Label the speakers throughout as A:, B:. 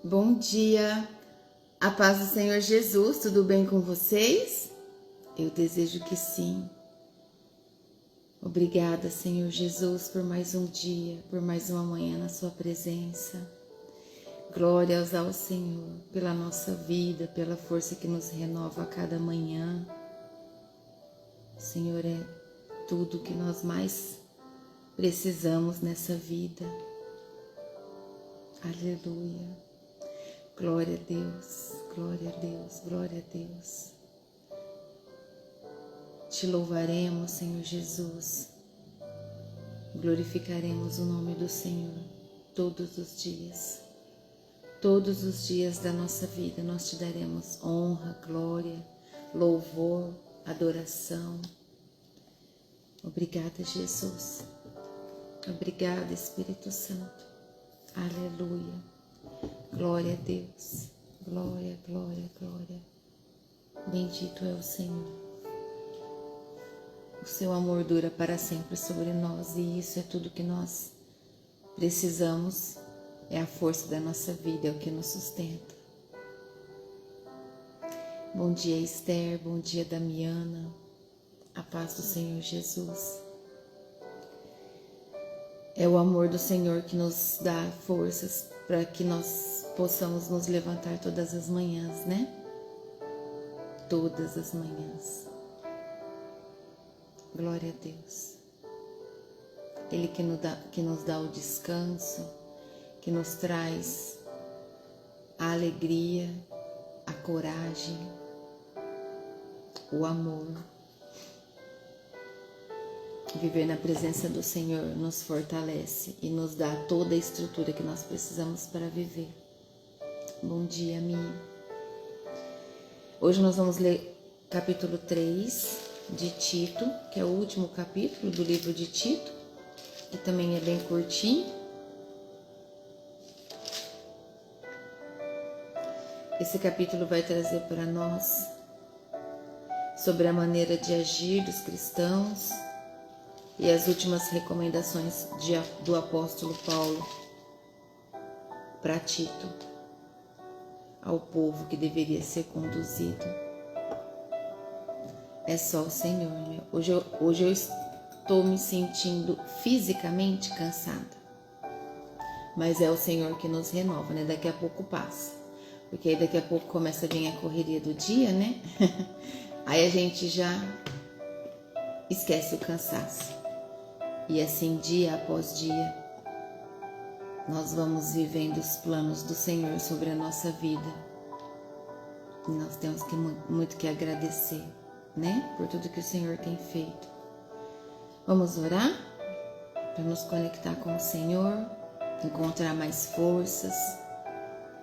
A: Bom dia, a paz do Senhor Jesus, tudo bem com vocês? Eu desejo que sim. Obrigada, Senhor Jesus, por mais um dia, por mais uma manhã na sua presença. Glórias ao Senhor pela nossa vida, pela força que nos renova a cada manhã. O Senhor é tudo que nós mais precisamos nessa vida. Aleluia. Glória a Deus, glória a Deus, glória a Deus. Te louvaremos, Senhor Jesus. Glorificaremos o nome do Senhor todos os dias. Todos os dias da nossa vida nós te daremos honra, glória, louvor, adoração. Obrigada, Jesus. Obrigada, Espírito Santo. Aleluia. Glória a Deus, glória, glória, glória. Bendito é o Senhor. O seu amor dura para sempre sobre nós e isso é tudo que nós precisamos, é a força da nossa vida, é o que nos sustenta. Bom dia, Esther, bom dia, Damiana, a paz do Senhor Jesus. É o amor do Senhor que nos dá forças para que nós possamos nos levantar todas as manhãs, né? Todas as manhãs. Glória a Deus. Ele que nos dá o descanso, que nos traz a alegria, a coragem, o amor. Viver na presença do Senhor nos fortalece e nos dá toda a estrutura que nós precisamos para viver. Bom dia, Mi. Hoje nós vamos ler capítulo 3 de Tito, que é o último capítulo do livro de Tito, que também é bem curtinho. Esse capítulo vai trazer para nós sobre a maneira de agir dos cristãos e as últimas recomendações do apóstolo Paulo para Tito, ao povo que deveria ser conduzido. É só o Senhor, né? Hoje eu estou me sentindo fisicamente cansada, mas é o Senhor que nos renova, né? Daqui a pouco passa, porque aí daqui a pouco começa a vir a correria do dia, né? Aí a gente já esquece o cansaço. E assim, dia após dia, nós vamos vivendo os planos do Senhor sobre a nossa vida. E nós temos muito que agradecer, né? Por tudo que o Senhor tem feito. Vamos orar para nos conectar com o Senhor, encontrar mais forças.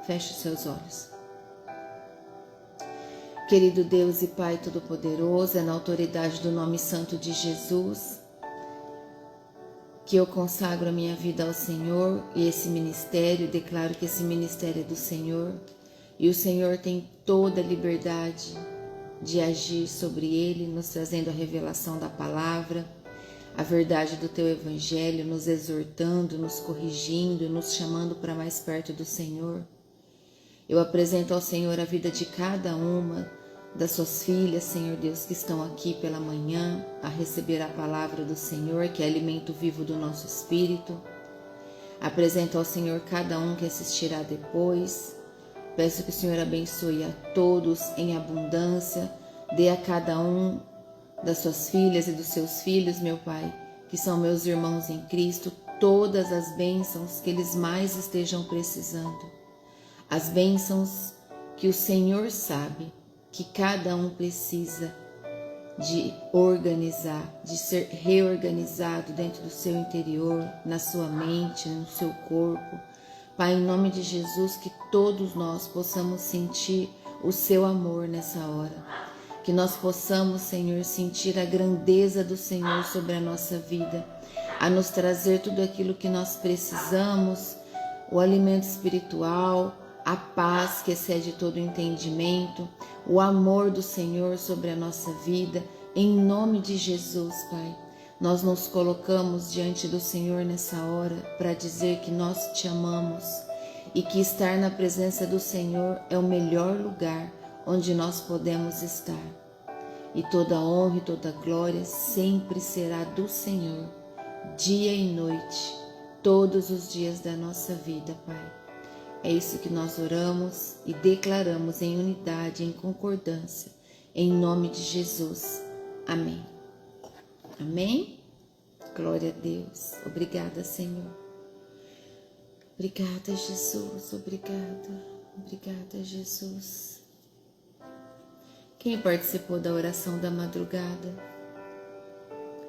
A: Feche os seus olhos. Querido Deus e Pai Todo-Poderoso, é na autoridade do nome santo de Jesus que eu consagro a minha vida ao Senhor e esse ministério, declaro que esse ministério é do Senhor e o Senhor tem toda a liberdade de agir sobre ele, nos trazendo a revelação da palavra, a verdade do teu evangelho, nos exortando, nos corrigindo, nos chamando para mais perto do Senhor. Eu apresento ao Senhor a vida de cada uma das suas filhas, Senhor Deus, que estão aqui pela manhã a receber a palavra do Senhor, que é alimento vivo do nosso espírito. Apresento ao Senhor cada um que assistirá depois. Peço que o Senhor abençoe a todos em abundância, dê a cada um das suas filhas e dos seus filhos, meu Pai, que são meus irmãos em Cristo, todas as bênçãos que eles mais estejam precisando. As bênçãos que o Senhor sabe que cada um precisa de organizar, de ser reorganizado dentro do seu interior, na sua mente, no seu corpo. Pai, em nome de Jesus, que todos nós possamos sentir o seu amor nessa hora. Que nós possamos, Senhor, sentir a grandeza do Senhor sobre a nossa vida, a nos trazer tudo aquilo que nós precisamos, o alimento espiritual, a paz que excede todo o entendimento, o amor do Senhor sobre a nossa vida, em nome de Jesus, Pai. Nós nos colocamos diante do Senhor nessa hora para dizer que nós te amamos e que estar na presença do Senhor é o melhor lugar onde nós podemos estar. E toda honra e toda glória sempre será do Senhor, dia e noite, todos os dias da nossa vida, Pai. É isso que nós oramos e declaramos em unidade, em concordância, em nome de Jesus. Amém. Amém? Glória a Deus. Obrigada, Senhor. Obrigada, Jesus. Obrigada. Obrigada, Jesus. Quem participou da oração da madrugada?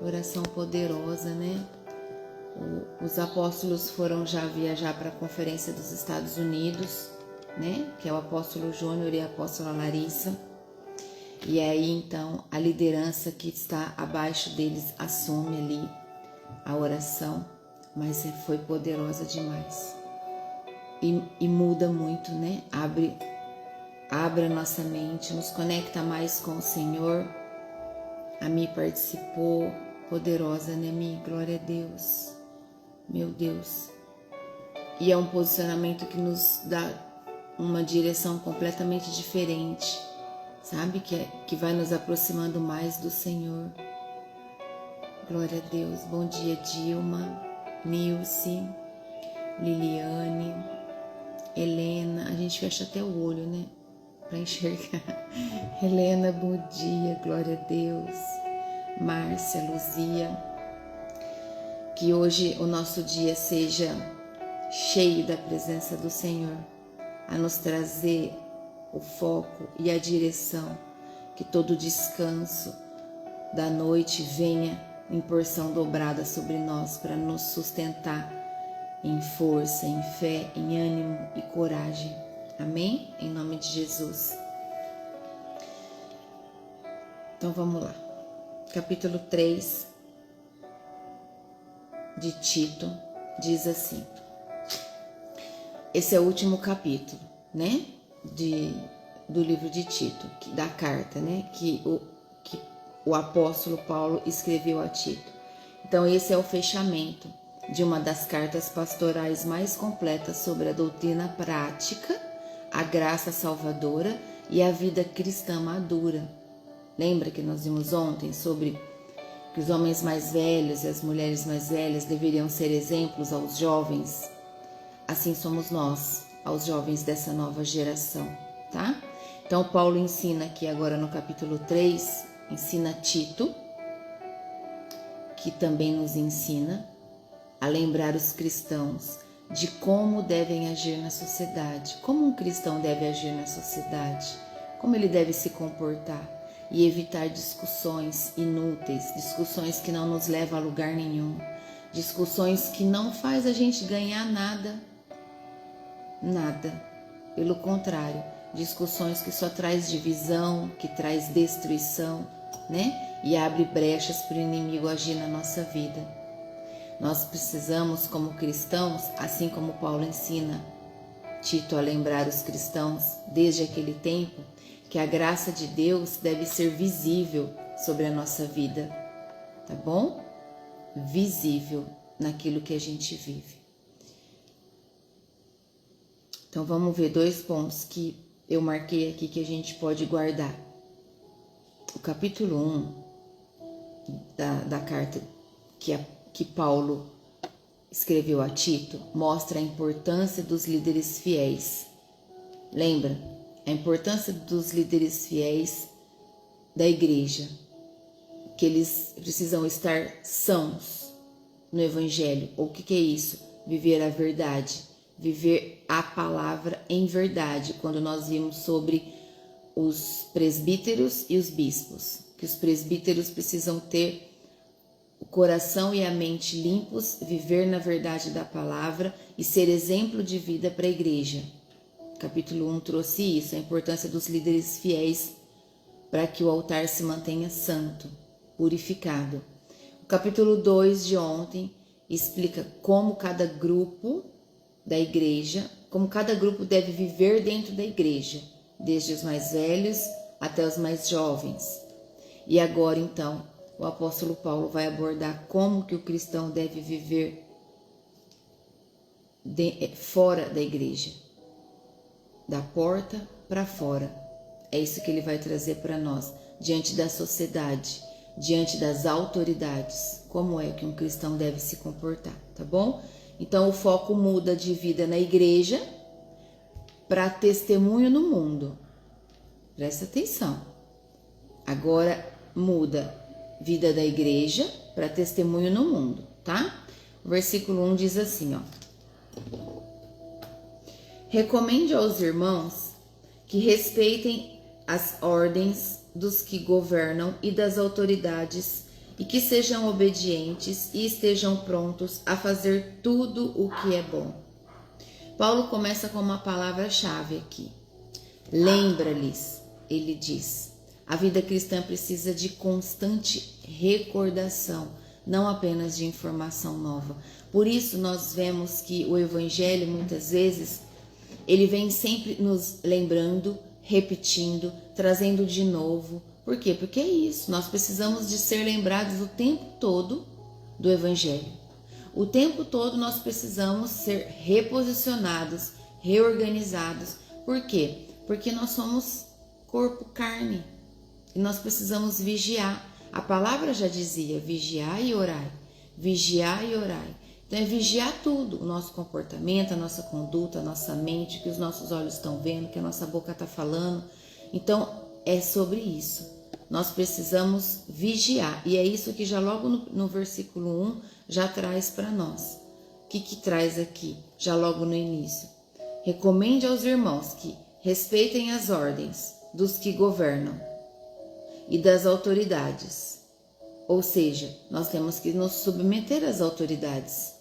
A: Oração poderosa, né? Os apóstolos foram já viajar para a Conferência dos Estados Unidos, né? Que é o apóstolo Júnior e a apóstola Larissa. E aí, então, a liderança que está abaixo deles assume ali a oração, mas foi poderosa demais. E muda muito, né? Abre a nossa mente, nos conecta mais com o Senhor. A Mi participou, poderosa, né, Mi? Glória a Deus. Meu Deus. E é um posicionamento que nos dá uma direção completamente diferente, sabe? Que vai nos aproximando mais do Senhor. Glória a Deus. Bom dia, Dilma, Nilce, Liliane, Helena. A gente fecha até o olho, né? Para enxergar. Helena, bom dia. Glória a Deus. Márcia, Luzia. Que hoje o nosso dia seja cheio da presença do Senhor, a nos trazer o foco e a direção, que todo descanso da noite venha em porção dobrada sobre nós para nos sustentar em força, em fé, em ânimo e coragem. Amém? Em nome de Jesus. Então vamos lá. Capítulo 3 de Tito diz assim. Esse é o último capítulo, né? Do livro de Tito, da carta, né? Que o apóstolo Paulo escreveu a Tito. Então esse é o fechamento de uma das cartas pastorais mais completas sobre a doutrina prática, a graça salvadora e a vida cristã madura. Lembra que nós vimos ontem sobre que os homens mais velhos e as mulheres mais velhas deveriam ser exemplos aos jovens? Assim somos nós, aos jovens dessa nova geração, tá? Então Paulo ensina aqui agora no capítulo 3, ensina Tito, que também nos ensina a lembrar os cristãos de como devem agir na sociedade, como um cristão deve agir na sociedade, como ele deve se comportar e evitar discussões inúteis, discussões que não nos levam a lugar nenhum, discussões que não faz a gente ganhar nada, pelo contrário, discussões que só traz divisão, que traz destruição, né? E abre brechas para o inimigo agir na nossa vida. Nós precisamos, como cristãos, assim como Paulo ensina Tito a lembrar os cristãos desde aquele tempo, que a graça de Deus deve ser visível sobre a nossa vida, tá bom? Visível naquilo que a gente vive. Então vamos ver 2 pontos que eu marquei aqui que a gente pode guardar. O capítulo 1 da carta que Paulo escreveu a Tito mostra a importância dos líderes fiéis. Lembra? A importância dos líderes fiéis da igreja, que eles precisam estar sãos no evangelho. O que é isso? Viver a verdade, viver a palavra em verdade. Quando nós vimos sobre os presbíteros e os bispos, que os presbíteros precisam ter o coração e a mente limpos, viver na verdade da palavra e ser exemplo de vida para a igreja. Capítulo 1 trouxe isso, a importância dos líderes fiéis para que o altar se mantenha santo, purificado. O capítulo 2 de ontem explica como cada grupo da igreja, como cada grupo deve viver dentro da igreja, desde os mais velhos até os mais jovens. E agora, então, o apóstolo Paulo vai abordar como que o cristão deve viver fora da igreja, da porta para fora. É isso que ele vai trazer para nós, diante da sociedade, diante das autoridades, como é que um cristão deve se comportar, tá bom? Então o foco muda de vida na igreja para testemunho no mundo. Presta atenção. Agora muda vida da igreja para testemunho no mundo, tá? O versículo 1 diz assim, ó: recomende aos irmãos que respeitem as ordens dos que governam e das autoridades e que sejam obedientes e estejam prontos a fazer tudo o que é bom. Paulo começa com uma palavra-chave aqui. Lembra-lhes, ele diz. A vida cristã precisa de constante recordação, não apenas de informação nova. Por isso nós vemos que o evangelho, muitas vezes, ele vem sempre nos lembrando, repetindo, trazendo de novo. Por quê? Porque é isso, nós precisamos de ser lembrados o tempo todo do evangelho. O tempo todo nós precisamos ser reposicionados, reorganizados. Por quê? Porque nós somos corpo, carne. E nós precisamos vigiar. A palavra já dizia, vigiai e orai. Vigiai e orai. Então é vigiar tudo, o nosso comportamento, a nossa conduta, a nossa mente, o que os nossos olhos estão vendo, o que a nossa boca está falando. Então é sobre isso. Nós precisamos vigiar. E é isso que já logo no versículo 1 já traz para nós. O que traz aqui? Já logo no início. Recomende aos irmãos que respeitem as ordens dos que governam e das autoridades. Ou seja, nós temos que nos submeter às autoridades.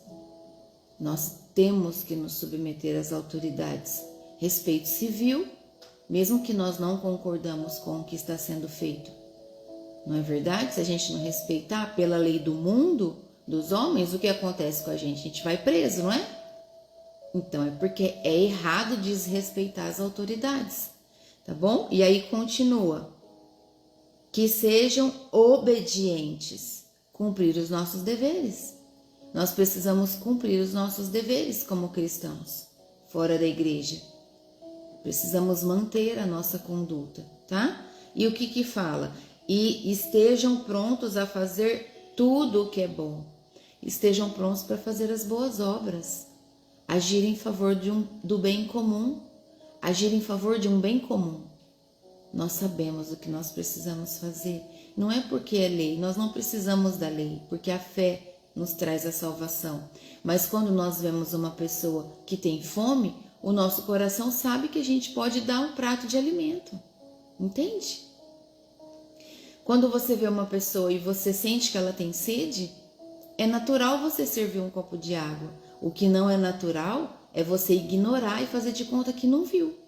A: Nós temos que nos submeter às autoridades. Respeito civil, mesmo que nós não concordamos com o que está sendo feito. Não é verdade? Se a gente não respeitar pela lei do mundo, dos homens, o que acontece com a gente? A gente vai preso, não é? Então é porque é errado desrespeitar as autoridades, tá bom? E aí continua. Que sejam obedientes, cumprir os nossos deveres. Nós precisamos cumprir os nossos deveres como cristãos, fora da igreja. Precisamos manter a nossa conduta, tá? E o que fala? E estejam prontos a fazer tudo o que é bom. Estejam prontos para fazer as boas obras. Agir em favor do bem comum. Agir em favor de um bem comum. Nós sabemos o que nós precisamos fazer. Não é porque é lei, nós não precisamos da lei, porque a fé nos traz a salvação. Mas quando nós vemos uma pessoa que tem fome, o nosso coração sabe que a gente pode dar um prato de alimento. Entende? Quando você vê uma pessoa e você sente que ela tem sede, é natural você servir um copo de água. O que não é natural é você ignorar e fazer de conta que não viu.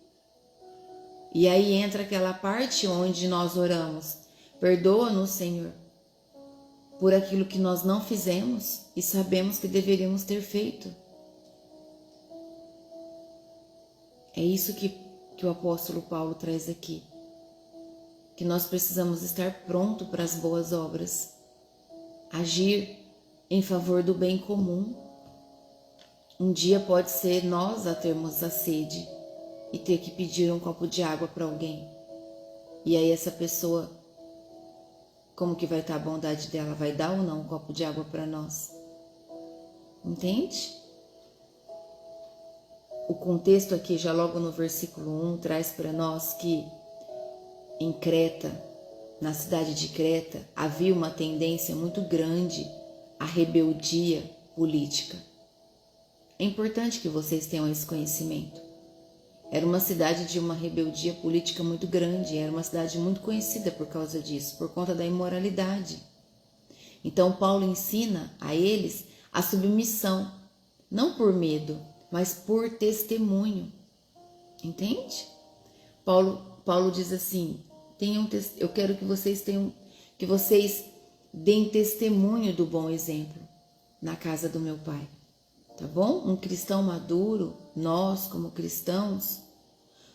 A: E aí entra aquela parte onde nós oramos. Perdoa-nos, Senhor, por aquilo que nós não fizemos e sabemos que deveríamos ter feito. É isso que o apóstolo Paulo traz aqui. Que nós precisamos estar pronto para as boas obras. Agir em favor do bem comum. Um dia pode ser nós a termos a sede e ter que pedir um copo de água para alguém. E aí essa pessoa, como que vai estar a bondade dela? Vai dar ou não um copo de água para nós? Entende? O contexto aqui, já logo no versículo 1, traz para nós que em Creta, na cidade de Creta, havia uma tendência muito grande à rebeldia política. É importante que vocês tenham esse conhecimento. Era uma cidade de uma rebeldia política muito grande, era uma cidade muito conhecida por causa disso, por conta da imoralidade. Então Paulo ensina a eles a submissão, não por medo, mas por testemunho. Entende? Paulo diz assim: eu quero que vocês deem testemunho do bom exemplo na casa do meu Pai. Tá bom? Um cristão maduro, nós como cristãos,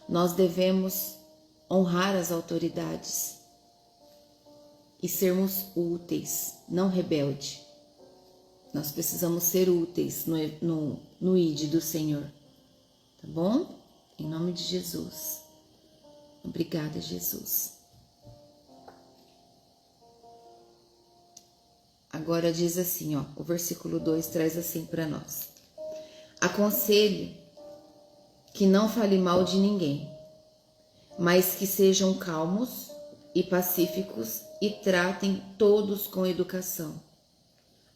A: nós devemos honrar as autoridades e sermos úteis, não rebelde. Nós precisamos ser úteis no no ID do Senhor. Tá bom? Em nome de Jesus. Obrigada, Jesus. Agora diz assim, ó, o versículo 2 traz assim para nós. Aconselho que não fale mal de ninguém, mas que sejam calmos e pacíficos e tratem todos com educação.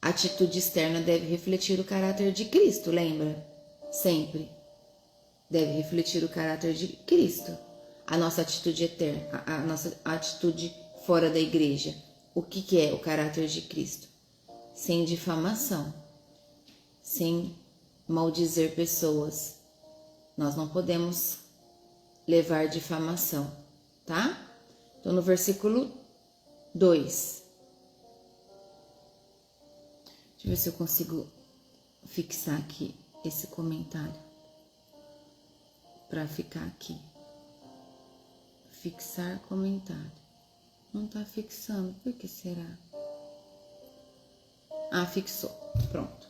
A: A atitude externa deve refletir o caráter de Cristo, lembra? Sempre. Deve refletir o caráter de Cristo. A nossa atitude eterna, a nossa atitude fora da igreja. O que é o caráter de Cristo? Sem difamação, sem maldizer pessoas. Nós não podemos levar difamação, tá? Então, no versículo 2. Deixa eu ver se eu consigo fixar aqui esse comentário. Para ficar aqui. Fixar comentário. Não tá fixando, por que será? Ah, fixou. Pronto.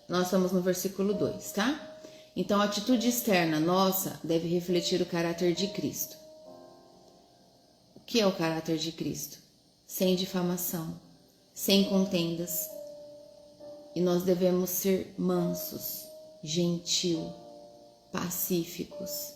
A: Nós estamos no versículo 2, tá? Então, a atitude externa nossa deve refletir o caráter de Cristo. O que é o caráter de Cristo? Sem difamação, sem contendas. E nós devemos ser mansos, gentil, pacíficos.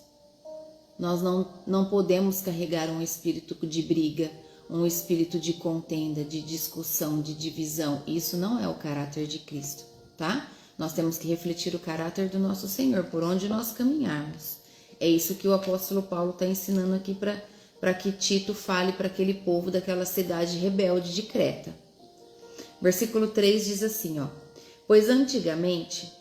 A: Nós não podemos carregar um espírito de briga, um espírito de contenda, de discussão, de divisão. Isso não é o caráter de Cristo, tá? Nós temos que refletir o caráter do nosso Senhor, por onde nós caminharmos. É isso que o apóstolo Paulo está ensinando aqui para que Tito fale para aquele povo daquela cidade rebelde de Creta. Versículo 3 diz assim, ó. Pois antigamente,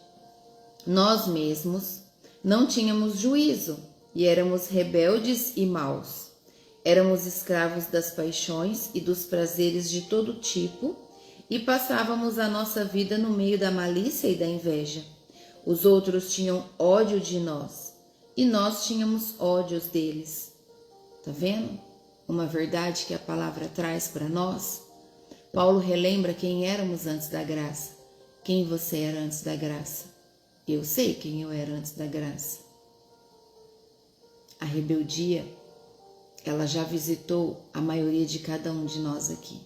A: nós mesmos não tínhamos juízo e éramos rebeldes e maus. Éramos escravos das paixões e dos prazeres de todo tipo e passávamos a nossa vida no meio da malícia e da inveja. Os outros tinham ódio de nós e nós tínhamos ódios deles. Tá vendo? Uma verdade que a palavra traz para nós. Paulo relembra quem éramos antes da graça. Quem você era antes da graça? Eu sei quem eu era antes da graça. A rebeldia, ela já visitou a maioria de cada um de nós aqui.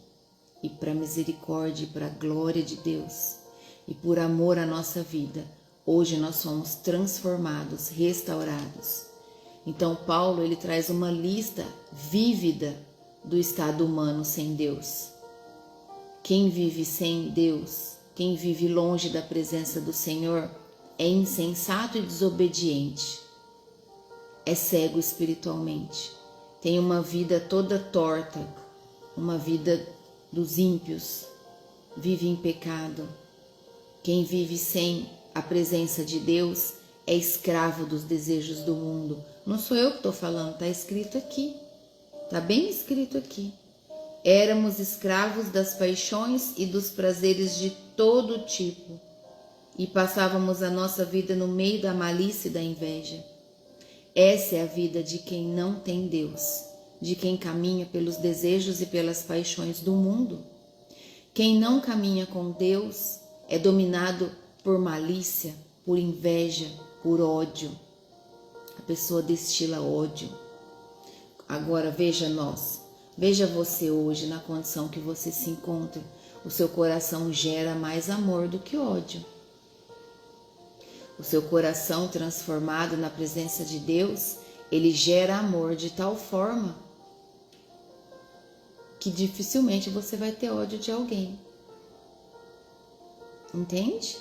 A: E para misericórdia e para a glória de Deus e por amor à nossa vida, hoje nós somos transformados, restaurados. Então Paulo, ele traz uma lista vívida do estado humano sem Deus. Quem vive sem Deus, quem vive longe da presença do Senhor, é insensato e desobediente, é cego espiritualmente, tem uma vida toda torta, uma vida dos ímpios, vive em pecado. Quem vive sem a presença de Deus é escravo dos desejos do mundo. Não sou eu que estou falando, está escrito aqui, está bem escrito aqui. Éramos escravos das paixões e dos prazeres de todo tipo e passávamos a nossa vida no meio da malícia e da inveja. Essa é a vida de quem não tem Deus, de quem caminha pelos desejos e pelas paixões do mundo. Quem não caminha com Deus é dominado por malícia, por inveja, por ódio. A pessoa destila ódio. Agora veja nós, veja você hoje na condição que você se encontra. O seu coração gera mais amor do que ódio. O seu coração transformado na presença de Deus, ele gera amor de tal forma que dificilmente você vai ter ódio de alguém. Entende?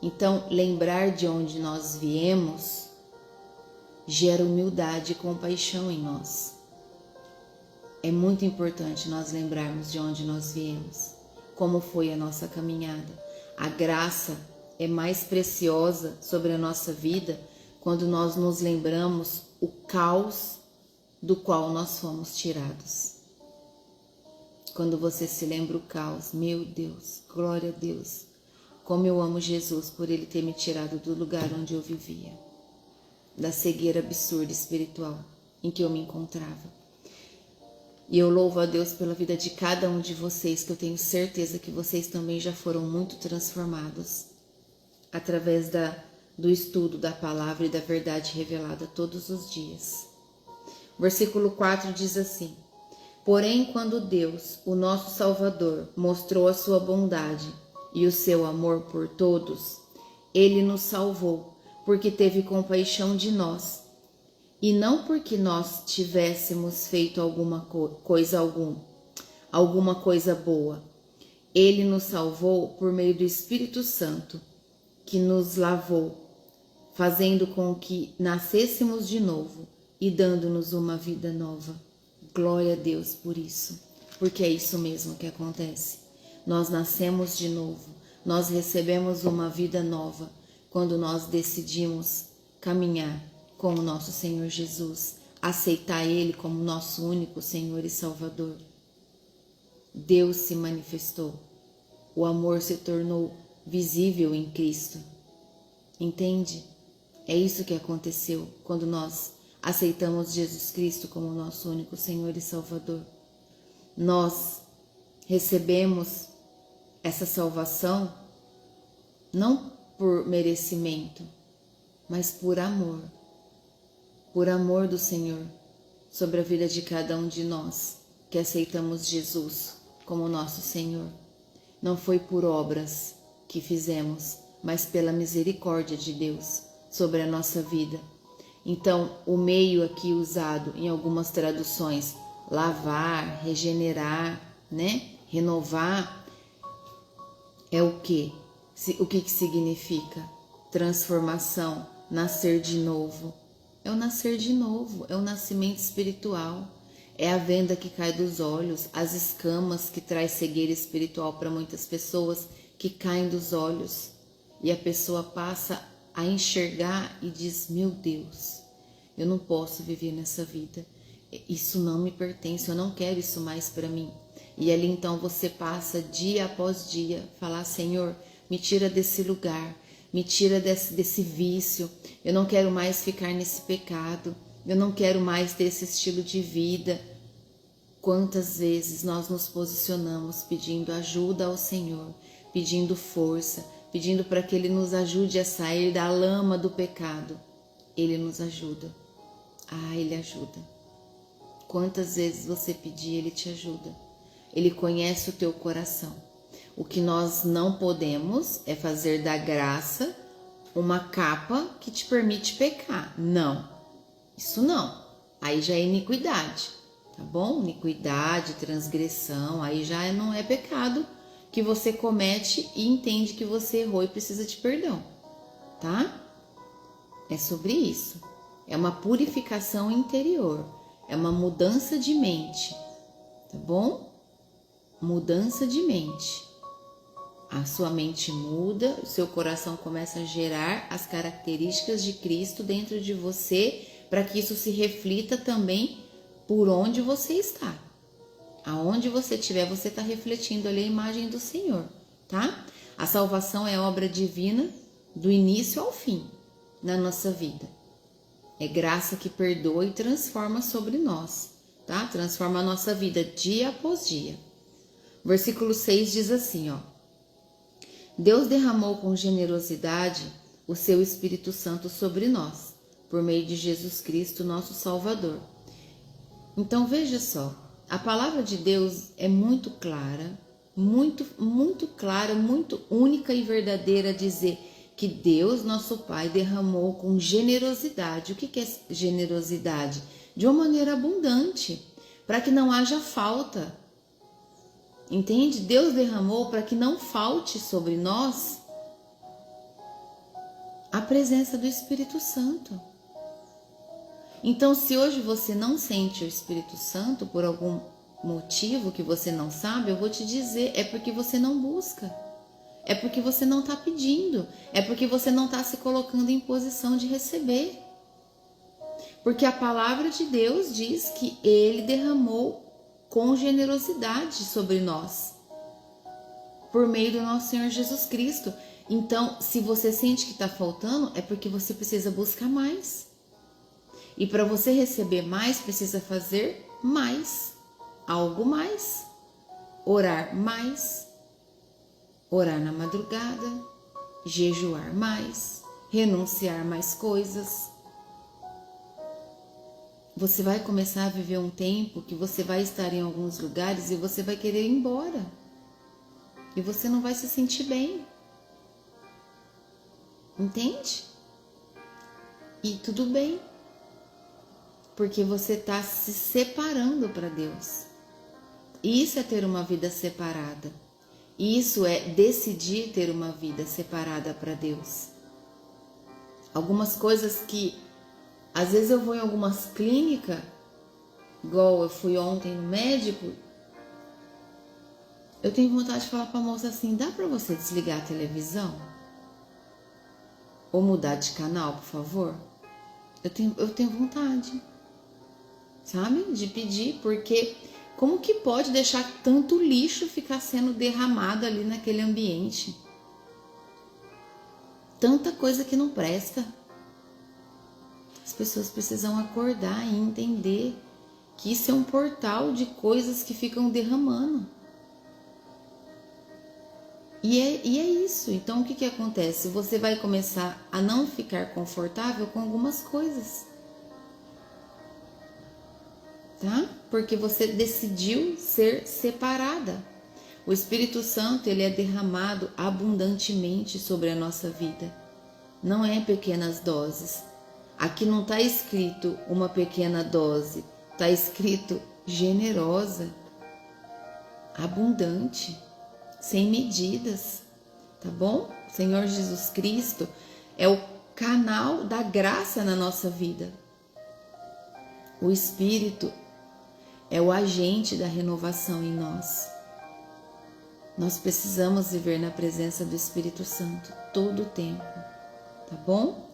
A: Então, lembrar de onde nós viemos gera humildade e compaixão em nós. É muito importante nós lembrarmos de onde nós viemos, como foi a nossa caminhada. A graça é mais preciosa sobre a nossa vida quando nós nos lembramos o caos do qual nós fomos tirados. Quando você se lembra o caos, meu Deus, glória a Deus, como eu amo Jesus por Ele ter me tirado do lugar onde eu vivia, da cegueira absurda espiritual em que eu me encontrava. E eu louvo a Deus pela vida de cada um de vocês, que eu tenho certeza que vocês também já foram muito transformados. através do estudo da palavra e da verdade revelada todos os dias. Versículo 4 diz assim: Porém, quando Deus, o nosso Salvador, mostrou a sua bondade e o seu amor por todos, Ele nos salvou, porque teve compaixão de nós, e não porque nós tivéssemos feito alguma coisa boa. Ele nos salvou por meio do Espírito Santo, que nos lavou, fazendo com que nascêssemos de novo e dando-nos uma vida nova. Glória a Deus por isso, porque é isso mesmo que acontece. Nós nascemos de novo, nós recebemos uma vida nova quando nós decidimos caminhar com o nosso Senhor Jesus, aceitar Ele como nosso único Senhor e Salvador. Deus se manifestou, o amor se tornou visível em Cristo. Entende? É isso que aconteceu quando nós aceitamos Jesus Cristo como nosso único Senhor e Salvador. Nós recebemos essa salvação não por merecimento, mas por amor do Senhor sobre a vida de cada um de nós que aceitamos Jesus como nosso Senhor. Não foi por obras que fizemos, mas pela misericórdia de Deus sobre a nossa vida. Então, o meio aqui usado em algumas traduções, lavar, regenerar, renovar, é o quê? O que significa? Transformação, nascer de novo. É o nascer de novo, é o nascimento espiritual. É a venda que cai dos olhos, as escamas que traz cegueira espiritual para muitas pessoas, que caem dos olhos. E a pessoa passa a enxergar e diz: meu Deus, eu não posso viver nessa vida, isso não me pertence, eu não quero isso mais para mim. E ali então você passa dia após dia falar: Senhor, me tira desse lugar, me tira desse vício, eu não quero mais ficar nesse pecado, eu não quero mais ter esse estilo de vida. Quantas vezes nós nos posicionamos pedindo ajuda ao Senhor, pedindo força, pedindo para que Ele nos ajude a sair da lama do pecado. Ele nos ajuda. Ele ajuda. Quantas vezes você pedir, Ele te ajuda. Ele conhece o teu coração. O que nós não podemos é fazer da graça uma capa que te permite pecar. Não, isso não. Aí já é iniquidade, tá bom? Iniquidade, transgressão, aí já não é pecado que você comete e entende que você errou e precisa de perdão, tá? É sobre isso. É uma purificação interior, é uma mudança de mente, tá bom? Mudança de mente. A sua mente muda, o seu coração começa a gerar as características de Cristo dentro de você, para que isso se reflita também por onde você está. Aonde você estiver, você está refletindo ali a imagem do Senhor, tá? A salvação é obra divina do início ao fim na nossa vida. É graça que perdoa e transforma sobre nós, tá? Transforma a nossa vida dia após dia. Versículo 6 diz assim, Deus derramou com generosidade o seu Espírito Santo sobre nós, por meio de Jesus Cristo, nosso Salvador. Então veja só, a palavra de Deus é muito clara, muito clara, muito única e verdadeira a dizer que Deus, nosso Pai, derramou com generosidade. O que é generosidade? De uma maneira abundante, para que não haja falta. Entende? Deus derramou para que não falte sobre nós a presença do Espírito Santo. Então, se hoje você não sente o Espírito Santo por algum motivo que você não sabe, eu vou te dizer, é porque você não busca. É porque você não está pedindo. É porque você não está se colocando em posição de receber. Porque a palavra de Deus diz que Ele derramou com generosidade sobre nós, por meio do nosso Senhor Jesus Cristo. Então, se você sente que está faltando, é porque você precisa buscar mais. E para você receber mais, precisa fazer mais, algo mais, orar mais, orar na madrugada, jejuar mais, renunciar mais coisas. Você vai começar a viver um tempo que você vai estar em alguns lugares e você vai querer ir embora. E você não vai se sentir bem. Entende? E tudo bem. Porque você está se separando para Deus. Isso é ter uma vida separada. Isso é decidir ter uma vida separada para Deus. Algumas coisas que, às vezes eu vou em algumas clínicas, igual eu fui ontem no médico, eu tenho vontade de falar para a moça assim, dá para você desligar a televisão? Ou mudar de canal, por favor? Eu tenho vontade, sabe? De pedir, porque como que pode deixar tanto lixo ficar sendo derramado ali naquele ambiente? Tanta coisa que não presta. As pessoas precisam acordar e entender que isso é um portal de coisas que ficam derramando. E é isso. Então o que acontece? Você vai começar a não ficar confortável com algumas coisas. Tá? Porque você decidiu ser separada. O Espírito Santo, ele é derramado abundantemente sobre a nossa vida. Não é pequenas doses. Aqui não está escrito uma pequena dose. Está escrito generosa, abundante, sem medidas. Tá bom? O Senhor Jesus Cristo é o canal da graça na nossa vida. O Espírito é o agente da renovação em nós. Nós precisamos viver na presença do Espírito Santo todo o tempo, tá bom?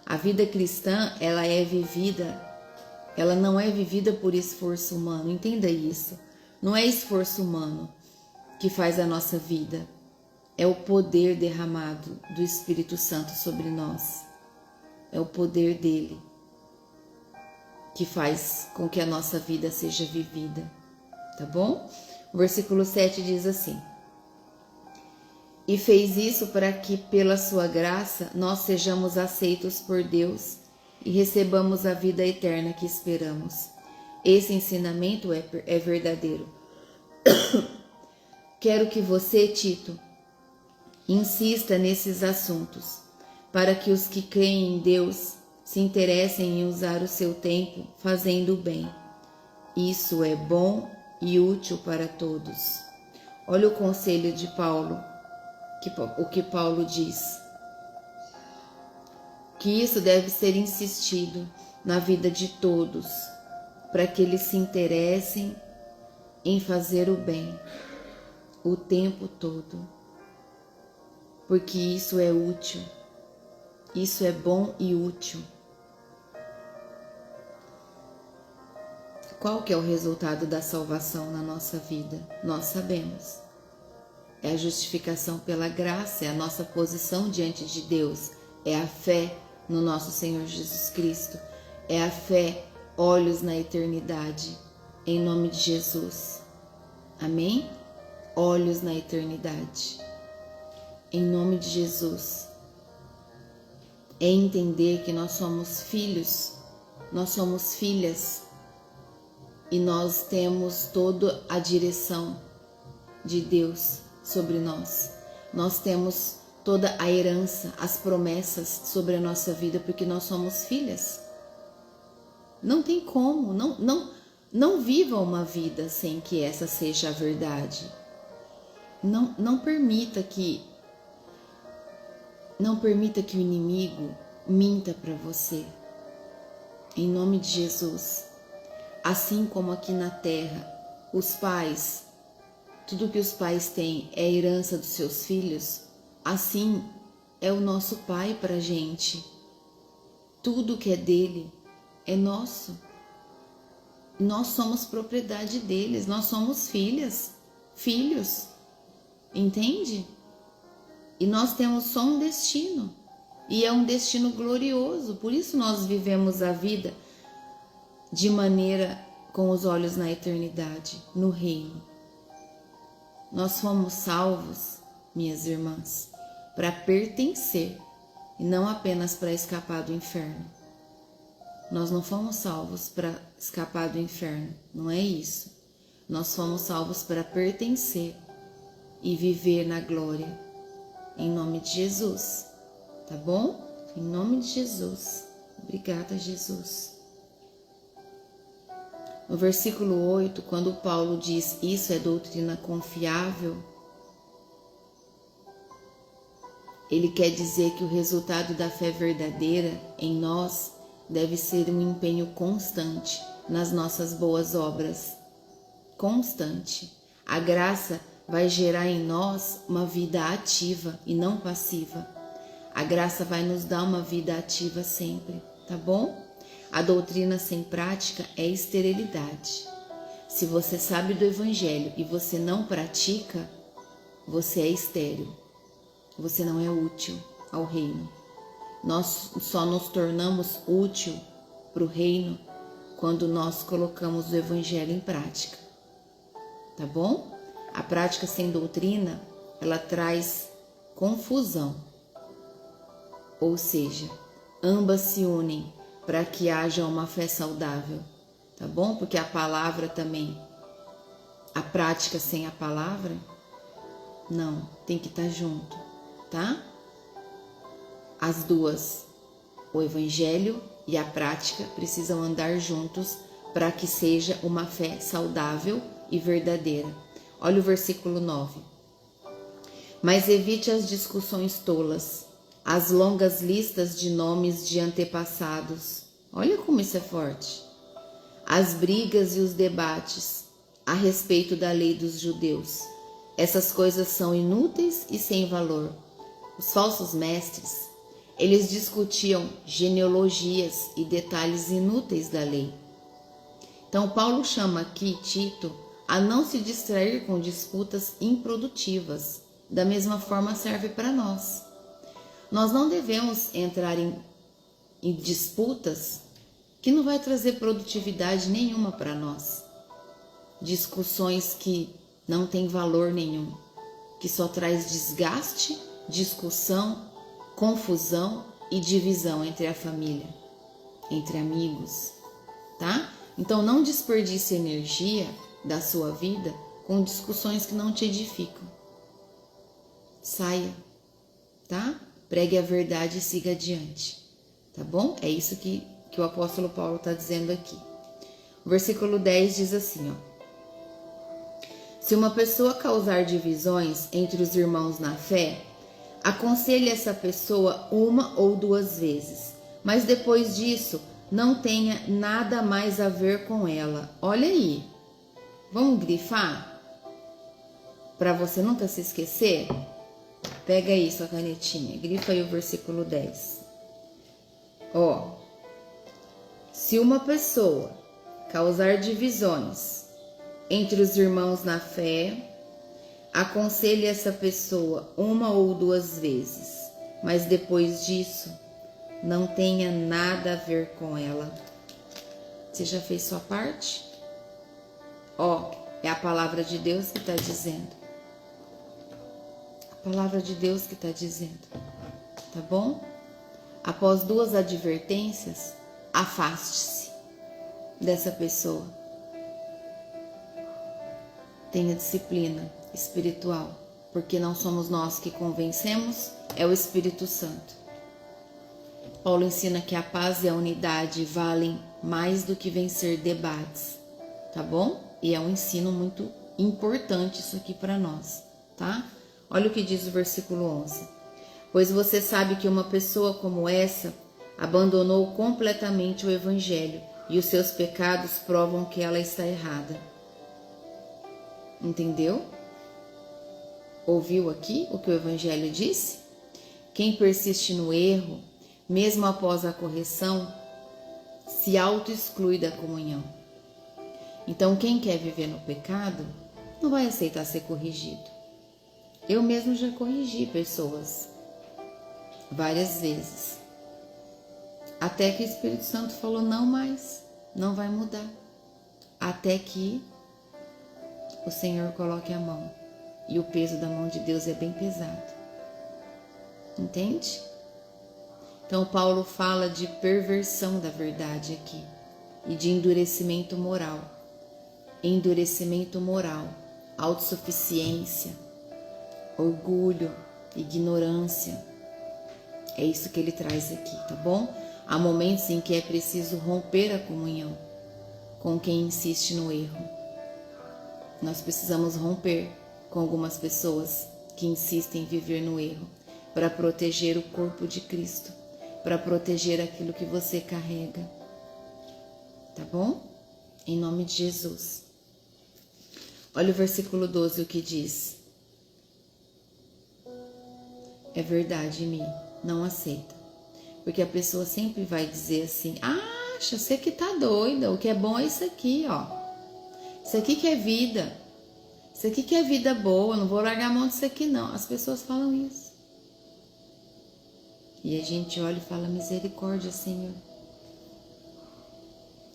A: A vida cristã, ela não é vivida por esforço humano, entenda isso. Não é esforço humano que faz a nossa vida, é o poder derramado do Espírito Santo sobre nós. É o poder dele que faz com que a nossa vida seja vivida, tá bom? O versículo 7 diz assim: e fez isso para que, pela sua graça, nós sejamos aceitos por Deus e recebamos a vida eterna que esperamos. Esse ensinamento é verdadeiro. Quero que você, Tito, insista nesses assuntos, para que os que creem em Deus se interessem em usar o seu tempo fazendo o bem. Isso é bom e útil para todos. Olha o conselho de Paulo, o que Paulo diz. Que isso deve ser insistido na vida de todos, para que eles se interessem em fazer o bem o tempo todo. Porque isso é útil, isso é bom e útil. Qual que é o resultado da salvação na nossa vida? Nós sabemos. É a justificação pela graça, é a nossa posição diante de Deus, é a fé no nosso Senhor Jesus Cristo, é a fé, olhos na eternidade, em nome de Jesus. Amém? Olhos na eternidade, em nome de Jesus. É entender que nós somos filhos, nós somos filhas, e nós temos toda a direção de Deus sobre nós. Nós temos toda a herança, as promessas sobre a nossa vida, porque nós somos filhas. Não tem como, não viva uma vida sem que essa seja a verdade. Não permita que o inimigo minta para você. Em nome de Jesus. Assim como aqui na terra, os pais, tudo que os pais têm é a herança dos seus filhos, assim é o nosso Pai para a gente. Tudo que é dele é nosso. Nós somos propriedade deles, nós somos filhos. Entende? E nós temos só um destino. E é um destino glorioso. Por isso nós vivemos a vida de maneira com os olhos na eternidade, no reino. Nós fomos salvos, minhas irmãs, para pertencer e não apenas para escapar do inferno. Nós não fomos salvos para escapar do inferno, não é isso. Nós fomos salvos para pertencer e viver na glória, em nome de Jesus, tá bom? Em nome de Jesus. Obrigada, Jesus. No versículo 8, quando Paulo diz isso é doutrina confiável, ele quer dizer que o resultado da fé verdadeira em nós deve ser um empenho constante nas nossas boas obras. Constante. A graça vai gerar em nós uma vida ativa e não passiva. A graça vai nos dar uma vida ativa sempre, tá bom? A doutrina sem prática é esterilidade. Se você sabe do Evangelho e você não pratica, você é estéril. Você não é útil ao reino. Nós só nos tornamos útil para o reino quando nós colocamos o Evangelho em prática. Tá bom? A prática sem doutrina, ela traz confusão. Ou seja, ambas se unem para que haja uma fé saudável, tá bom? Porque a palavra também, a prática sem a palavra, não, tem que estar junto, tá? As duas, o evangelho e a prática, precisam andar juntos para que seja uma fé saudável e verdadeira. Olha o versículo 9. Mas evite as discussões tolas, as longas listas de nomes de antepassados. Olha como isso é forte. As brigas e os debates a respeito da lei dos judeus. Essas coisas são inúteis e sem valor. Os falsos mestres, eles discutiam genealogias e detalhes inúteis da lei. Então Paulo chama aqui Tito a não se distrair com disputas improdutivas. Da mesma forma serve para nós. Nós não devemos entrar em disputas que não vai trazer produtividade nenhuma para nós. Discussões que não têm valor nenhum, que só traz desgaste, discussão, confusão e divisão entre a família, entre amigos, tá? Então não desperdice energia da sua vida com discussões que não te edificam. Saia, tá? Pregue a verdade e siga adiante, tá bom? É isso que o apóstolo Paulo está dizendo aqui. O versículo 10 diz assim, ó. Se uma pessoa causar divisões entre os irmãos na fé, aconselhe essa pessoa uma ou duas vezes, mas depois disso não tenha nada mais a ver com ela. Olha aí, vamos grifar? Para você nunca se esquecer? Pega aí sua canetinha, grifa aí o versículo 10. Ó, se uma pessoa causar divisões entre os irmãos na fé, aconselhe essa pessoa uma ou duas vezes, mas depois disso, não tenha nada a ver com ela. Você já fez sua parte? Ó, é a palavra de Deus que está dizendo. A palavra de Deus que está dizendo, tá bom? Após duas advertências, afaste-se dessa pessoa. Tenha disciplina espiritual, porque não somos nós que convencemos, é o Espírito Santo. Paulo ensina que a paz e a unidade valem mais do que vencer debates, tá bom? E é um ensino muito importante isso aqui para nós, tá? Olha o que diz o versículo 11. Pois você sabe que uma pessoa como essa abandonou completamente o Evangelho e os seus pecados provam que ela está errada. Entendeu? Ouviu aqui o que o Evangelho disse? Quem persiste no erro, mesmo após a correção, se auto-exclui da comunhão. Então, quem quer viver no pecado não vai aceitar ser corrigido. Eu mesmo já corrigi pessoas várias vezes, até que o Espírito Santo falou não mais, não vai mudar, até que o Senhor coloque a mão, e o peso da mão de Deus é bem pesado. Entende? Então Paulo fala de perversão da verdade aqui e de endurecimento moral. Endurecimento moral, autossuficiência, orgulho, ignorância. É isso que ele traz aqui, tá bom? Há momentos em que é preciso romper a comunhão com quem insiste no erro. Nós precisamos romper com algumas pessoas que insistem em viver no erro para proteger o corpo de Cristo, para proteger aquilo que você carrega. Tá bom? Em nome de Jesus. Olha o versículo 12, o que diz. É verdade, Mi, não aceita. Porque a pessoa sempre vai dizer assim, acha, você que tá doida, o que é bom é isso aqui, ó. Isso aqui que é vida. Isso aqui que é vida boa, não vou largar a mão disso aqui não. As pessoas falam isso. E a gente olha e fala, misericórdia, Senhor.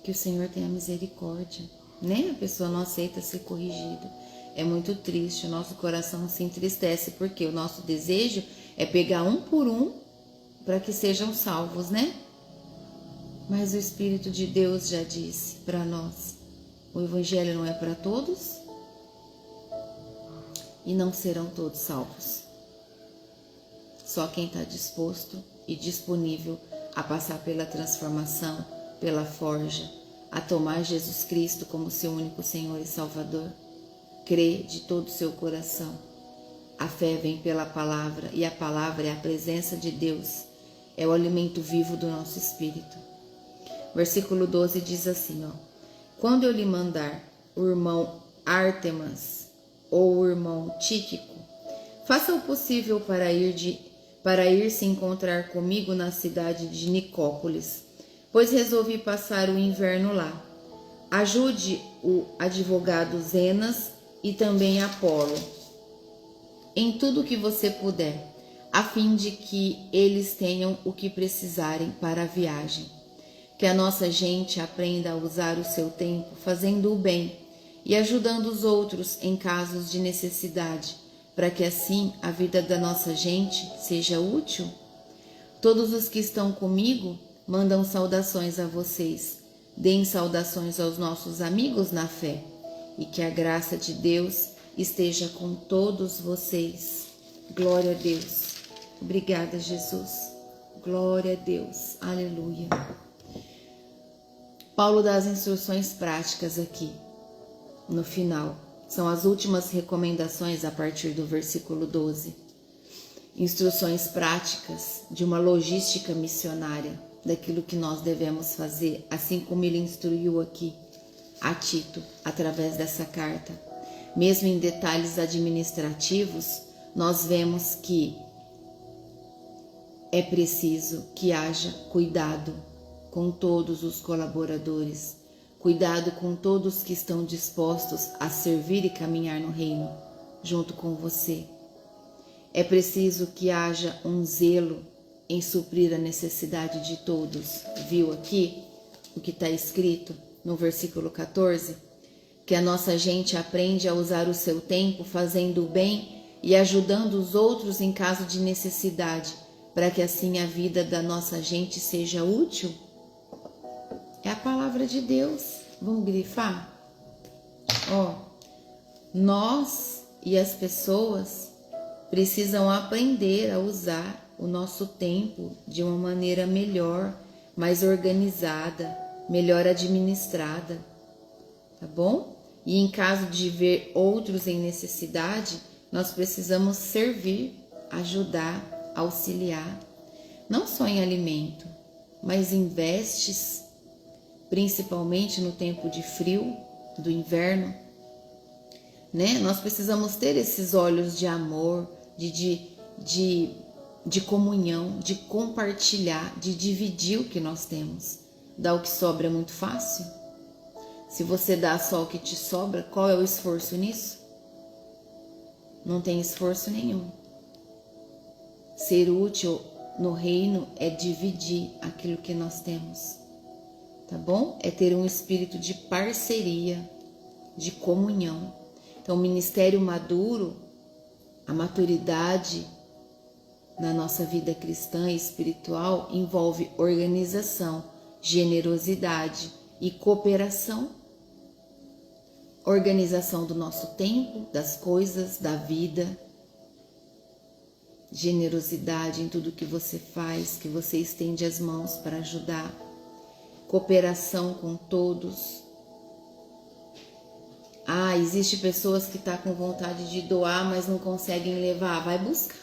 A: Que o Senhor tenha misericórdia. Nem a pessoa não aceita ser corrigida. É muito triste, o nosso coração se entristece, porque o nosso desejo é pegar um por um para que sejam salvos, né? Mas o Espírito de Deus já disse para nós, o Evangelho não é para todos e não serão todos salvos. Só quem está disposto e disponível a passar pela transformação, pela forja, a tomar Jesus Cristo como seu único Senhor e Salvador, crê de todo o seu coração. A fé vem pela palavra e a palavra é a presença de Deus, é o alimento vivo do nosso espírito. Versículo 12 diz assim, ó, quando eu lhe mandar o irmão Ártemas ou o irmão Tíquico, faça o possível para ir se encontrar comigo na cidade de Nicópolis, pois resolvi passar o inverno lá. Ajude o advogado Zenas e também Apolo, em tudo que você puder, a fim de que eles tenham o que precisarem para a viagem. Que a nossa gente aprenda a usar o seu tempo fazendo o bem e ajudando os outros em casos de necessidade, para que assim a vida da nossa gente seja útil. Todos os que estão comigo mandam saudações a vocês. Deem saudações aos nossos amigos na fé e que a graça de Deus esteja com todos vocês. Glória a Deus. Obrigada, Jesus. Glória a Deus. Aleluia. Paulo dá as instruções práticas aqui, no final. São as últimas recomendações a partir do versículo 12. Instruções práticas de uma logística missionária, daquilo que nós devemos fazer, assim como ele instruiu aqui a Tito, através dessa carta. Mesmo em detalhes administrativos, nós vemos que é preciso que haja cuidado com todos os colaboradores, cuidado com todos que estão dispostos a servir e caminhar no reino, junto com você. É preciso que haja um zelo em suprir a necessidade de todos. Viu aqui o que está escrito no versículo 14? Que a nossa gente aprende a usar o seu tempo fazendo o bem e ajudando os outros em caso de necessidade, para que assim a vida da nossa gente seja útil? É a palavra de Deus. Vamos grifar? Ó, nós e as pessoas precisam aprender a usar o nosso tempo de uma maneira melhor, mais organizada, melhor administrada, tá bom? E em caso de ver outros em necessidade, nós precisamos servir, ajudar, auxiliar, não só em alimento, mas em vestes, principalmente no tempo de frio, do inverno, né? Nós precisamos ter esses olhos de amor, de comunhão, de compartilhar, de dividir o que nós temos. Dar o que sobra é muito fácil. Se você dá só o que te sobra, qual é o esforço nisso? Não tem esforço nenhum. Ser útil no reino é dividir aquilo que nós temos, tá bom? É ter um espírito de parceria, de comunhão. Então, o ministério maduro, a maturidade, na nossa vida cristã e espiritual envolve organização, generosidade e cooperação. Organização do nosso tempo, das coisas, da vida. Generosidade em tudo que você faz, que você estende as mãos para ajudar. Cooperação com todos. Existe pessoas que estão com vontade de doar, mas não conseguem levar. Vai buscar.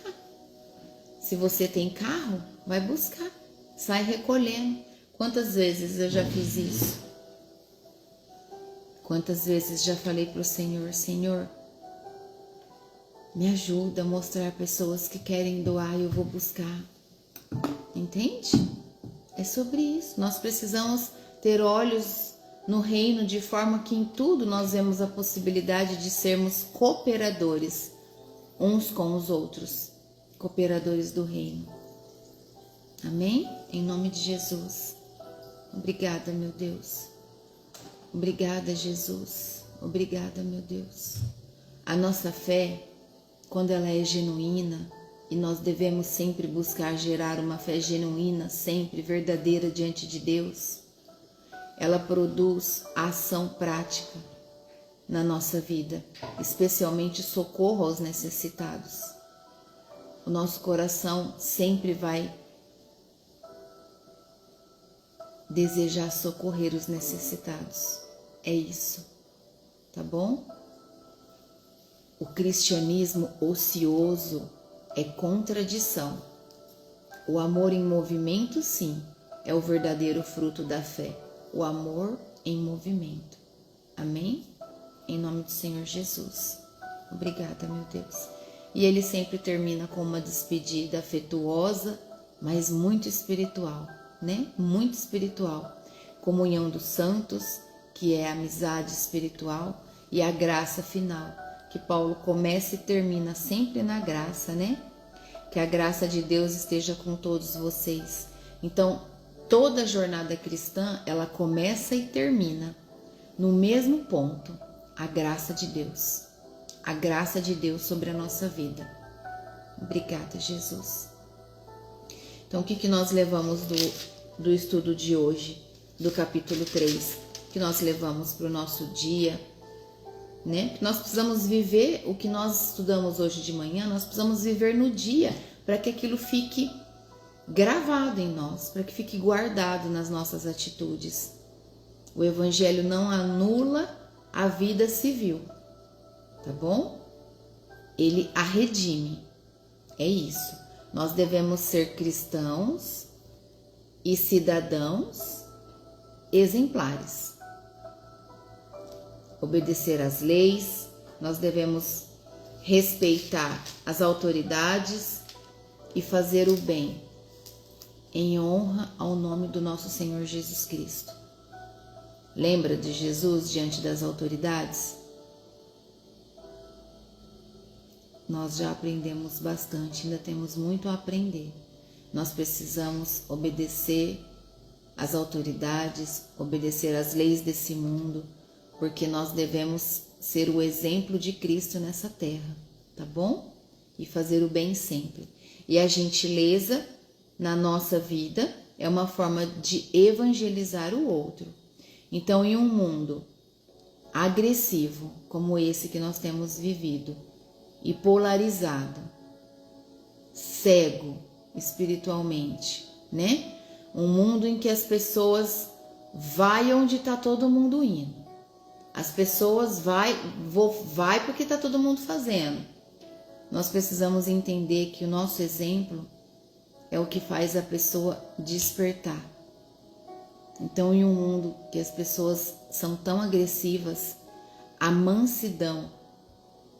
A: Se você tem carro, vai buscar. Sai recolhendo. Quantas vezes eu já fiz isso? Quantas vezes já falei para o Senhor, Senhor, me ajuda a mostrar pessoas que querem doar e eu vou buscar. Entende? É sobre isso. Nós precisamos ter olhos no reino de forma que em tudo nós vemos a possibilidade de sermos cooperadores uns com os outros. Cooperadores do reino. Amém? Em nome de Jesus. Obrigada, meu Deus. Obrigada, Jesus. Obrigada, meu Deus. A nossa fé, quando ela é genuína, e nós devemos sempre buscar gerar uma fé genuína, sempre verdadeira diante de Deus, ela produz a ação prática na nossa vida, especialmente socorro aos necessitados. O nosso coração sempre vai desejar socorrer os necessitados. É isso, tá bom? O cristianismo ocioso é contradição. O amor em movimento, sim, é o verdadeiro fruto da fé. O amor em movimento. Amém? Em nome do Senhor Jesus. Obrigada, meu Deus. E ele sempre termina com uma despedida afetuosa, mas muito espiritual, né? Muito espiritual. Comunhão dos santos, que é a amizade espiritual, e a graça final, que Paulo começa e termina sempre na graça, né? Que a graça de Deus esteja com todos vocês. Então, toda jornada cristã, ela começa e termina no mesmo ponto, a graça de Deus. A graça de Deus sobre a nossa vida. Obrigada, Jesus. Então, o que nós levamos do estudo de hoje, do capítulo 3? Que nós levamos para o nosso dia, né? Nós precisamos viver o que nós estudamos hoje de manhã, nós precisamos viver no dia, para que aquilo fique gravado em nós, para que fique guardado nas nossas atitudes. O Evangelho não anula a vida civil, tá bom? Ele a redime. É isso. Nós devemos ser cristãos e cidadãos exemplares. Obedecer às leis, nós devemos respeitar as autoridades e fazer o bem em honra ao nome do nosso Senhor Jesus Cristo. Lembra de Jesus diante das autoridades? Nós já aprendemos bastante, ainda temos muito a aprender. Nós precisamos obedecer às autoridades, obedecer às leis desse mundo, porque nós devemos ser o exemplo de Cristo nessa terra, tá bom? E fazer o bem sempre. E a gentileza na nossa vida é uma forma de evangelizar o outro. Então, em um mundo agressivo como esse que nós temos vivido, e polarizado, cego espiritualmente, né? Um mundo em que as pessoas vai onde está todo mundo indo. As pessoas vai porque está todo mundo fazendo. Nós precisamos entender que o nosso exemplo é o que faz a pessoa despertar. Então, em um mundo que as pessoas são tão agressivas, a mansidão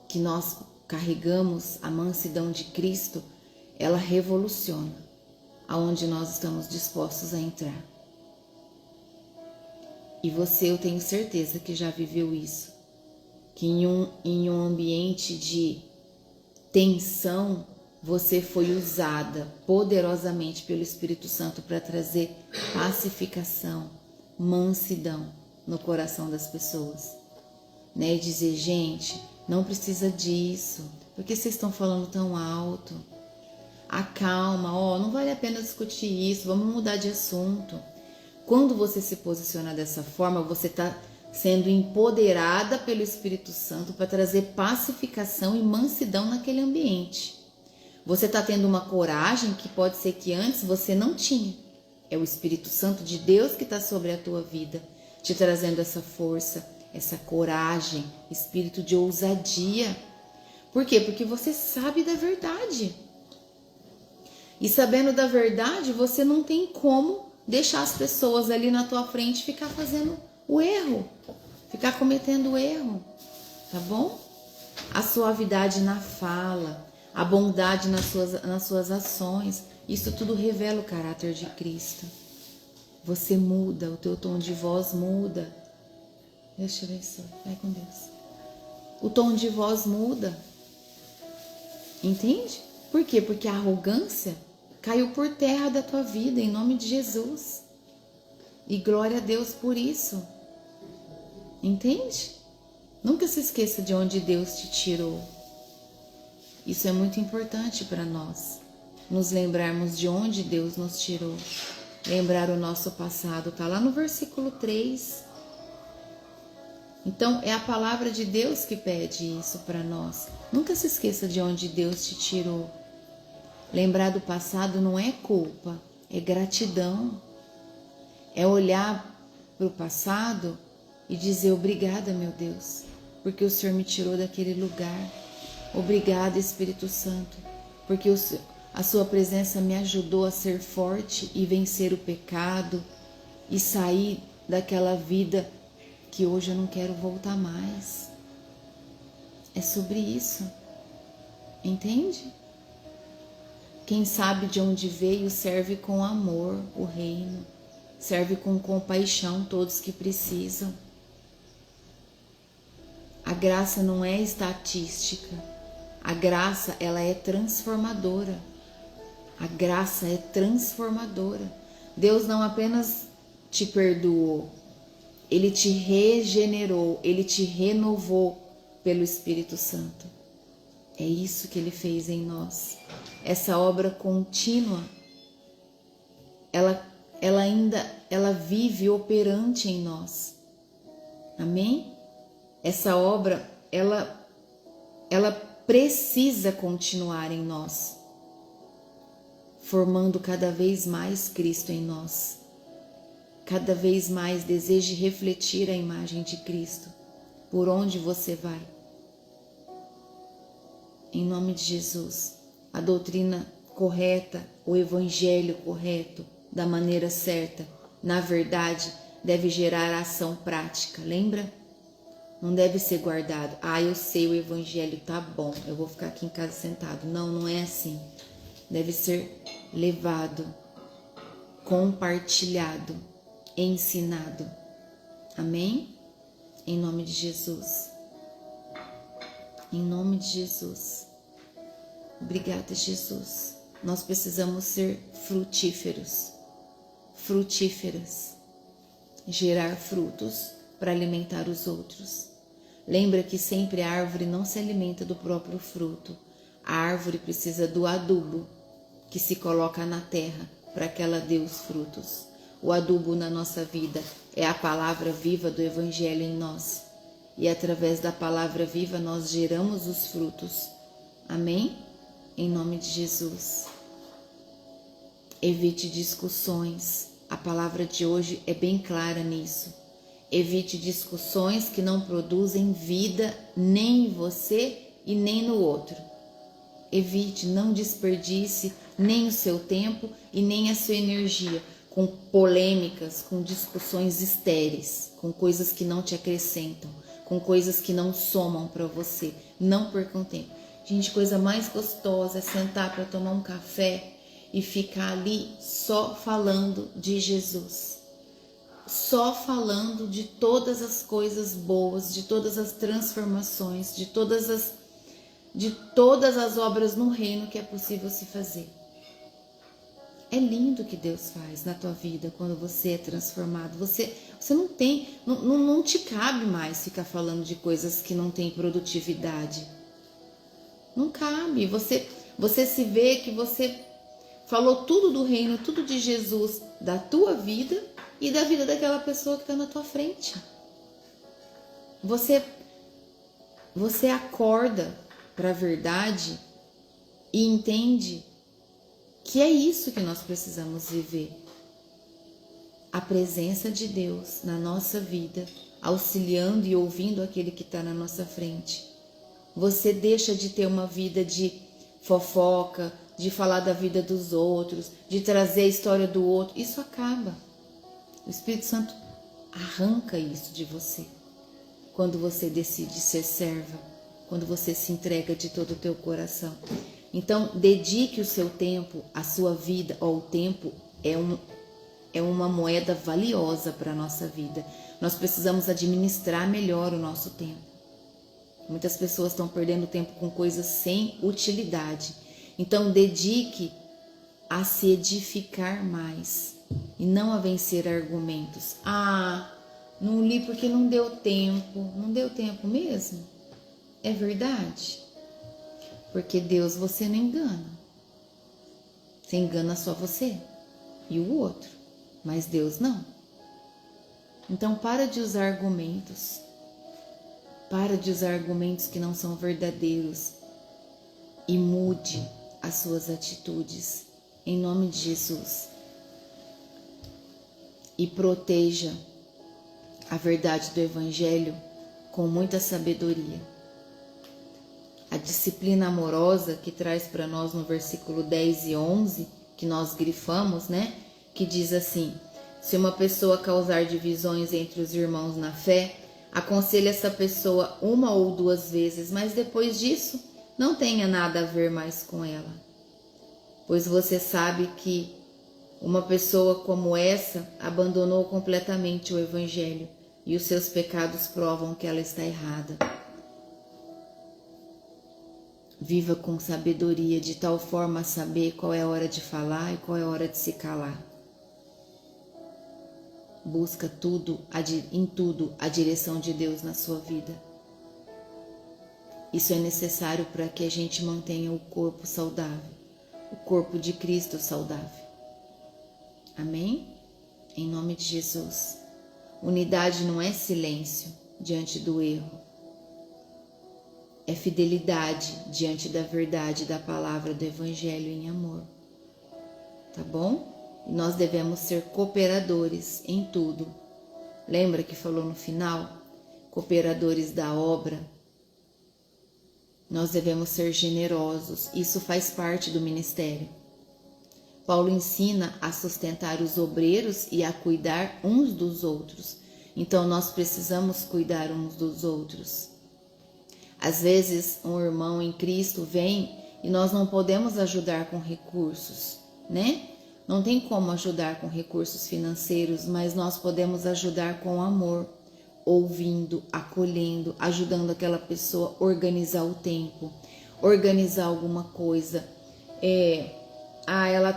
A: que nós carregamos, a mansidão de Cristo, ela revoluciona aonde nós estamos dispostos a entrar. E você, eu tenho certeza que já viveu isso, que em um ambiente de tensão, você foi usada poderosamente pelo Espírito Santo para trazer pacificação, mansidão no coração das pessoas, né? E dizer, gente, não precisa disso. Por que vocês estão falando tão alto? acalma, não vale a pena discutir isso, vamos mudar de assunto. Quando você se posiciona dessa forma, você está sendo empoderada pelo Espírito Santo para trazer pacificação e mansidão naquele ambiente. Você está tendo uma coragem que pode ser que antes você não tinha. É o Espírito Santo de Deus que está sobre a tua vida, te trazendo essa força, essa coragem, espírito de ousadia. Por quê? Porque você sabe da verdade. E sabendo da verdade, você não tem como deixar as pessoas ali na tua frente ficar fazendo o erro, ficar cometendo o erro, tá bom? A suavidade na fala, a bondade nas suas ações, isso tudo revela o caráter de Cristo. Você muda, o teu tom de voz muda. Deixa eu ver isso, vai com Deus. O tom de voz muda, entende? Por quê? Porque a arrogância caiu por terra da tua vida, em nome de Jesus. E glória a Deus por isso. Entende? Nunca se esqueça de onde Deus te tirou. Isso é muito importante para nós. Nos lembrarmos de onde Deus nos tirou. Lembrar o nosso passado. Está lá no versículo 3. Então, é a palavra de Deus que pede isso para nós. Nunca se esqueça de onde Deus te tirou. Lembrar do passado não é culpa, é gratidão. É olhar para o passado e dizer obrigada, meu Deus, porque o Senhor me tirou daquele lugar. Obrigada, Espírito Santo, porque a sua presença me ajudou a ser forte e vencer o pecado e sair daquela vida que hoje eu não quero voltar mais. É sobre isso, entende? Quem sabe de onde veio serve com amor o reino, serve com compaixão todos que precisam. A graça não é estatística, a graça ela é transformadora. A graça é transformadora. Deus não apenas te perdoou, Ele te regenerou, Ele te renovou pelo Espírito Santo. É isso que Ele fez em nós. Essa obra contínua, ela vive operante em nós. Amém? Essa obra, ela precisa continuar em nós, formando cada vez mais Cristo em nós. Cada vez mais deseje refletir a imagem de Cristo por onde você vai. Em nome de Jesus, a doutrina correta, o evangelho correto, da maneira certa, na verdade, deve gerar ação prática, lembra? Não deve ser guardado. Eu sei o evangelho, tá bom, eu vou ficar aqui em casa sentado. Não, não é assim. Deve ser levado, compartilhado, ensinado. Amém? Em nome de Jesus. Em nome de Jesus. Obrigada, Jesus. Nós precisamos ser frutíferos, frutíferas, gerar frutos para alimentar os outros. Lembra que sempre a árvore não se alimenta do próprio fruto. A árvore precisa do adubo que se coloca na terra para que ela dê os frutos. O adubo na nossa vida é a palavra viva do Evangelho em nós. E através da palavra viva nós geramos os frutos. Amém? Em nome de Jesus. Evite discussões. A palavra de hoje é bem clara nisso. Evite discussões que não produzem vida nem em você e nem no outro. Evite, não desperdice nem o seu tempo e nem a sua energia com polêmicas, com discussões estéreis, com coisas que não te acrescentam, com coisas que não somam para você. Não percam tempo. Gente, coisa mais gostosa é sentar para tomar um café e ficar ali só falando de Jesus. Só falando de todas as coisas boas, de todas as transformações, de todas as obras no reino que é possível se fazer. É lindo o que Deus faz na tua vida quando você é transformado. Você não te cabe mais ficar falando de coisas que não têm produtividade. Não cabe. Você Você se vê que você falou tudo do reino, tudo de Jesus, da tua vida e da vida daquela pessoa que está na tua frente. Você acorda para a verdade e entende que é isso que nós precisamos viver. A presença de Deus na nossa vida, auxiliando e ouvindo aquele que está na nossa frente. Você deixa de ter uma vida de fofoca, de falar da vida dos outros, de trazer a história do outro. Isso acaba. O Espírito Santo arranca isso de você. Quando você decide ser serva, quando você se entrega de todo o teu coração. Então, dedique o seu tempo, a sua vida. O tempo é uma moeda valiosa para a nossa vida. Nós precisamos administrar melhor o nosso tempo. Muitas pessoas estão perdendo tempo com coisas sem utilidade. Então, dedique a se edificar mais e não a vencer argumentos. Não li porque não deu tempo. Não deu tempo mesmo? É verdade? Porque Deus você não engana. Você engana só você e o outro, mas Deus não. Então para de usar argumentos. Para de usar argumentos que não são verdadeiros e mude as suas atitudes em nome de Jesus. E proteja a verdade do Evangelho com muita sabedoria. A disciplina amorosa que traz para nós no versículo 10 e 11, que nós grifamos, né? Que diz assim: se uma pessoa causar divisões entre os irmãos na fé, aconselhe essa pessoa 1 ou 2 vezes, mas depois disso não tenha nada a ver mais com ela. Pois você sabe que uma pessoa como essa abandonou completamente o Evangelho e os seus pecados provam que ela está errada. Viva com sabedoria, de tal forma a saber qual é a hora de falar e qual é a hora de se calar. Busca em tudo a direção de Deus na sua vida. Isso é necessário para que a gente mantenha o corpo saudável, o corpo de Cristo saudável. Amém? Em nome de Jesus. Unidade não é silêncio diante do erro. É fidelidade diante da verdade da palavra do Evangelho em amor. Tá bom? E nós devemos ser cooperadores em tudo. Lembra que falou no final? Cooperadores da obra. Nós devemos ser generosos. Isso faz parte do ministério. Paulo ensina a sustentar os obreiros e a cuidar uns dos outros. Então nós precisamos cuidar uns dos outros. Às vezes um irmão em Cristo vem e nós não podemos ajudar com recursos, né? Não tem como ajudar com recursos financeiros, mas nós podemos ajudar com amor, ouvindo, acolhendo, ajudando aquela pessoa a organizar o tempo, organizar alguma coisa. Ela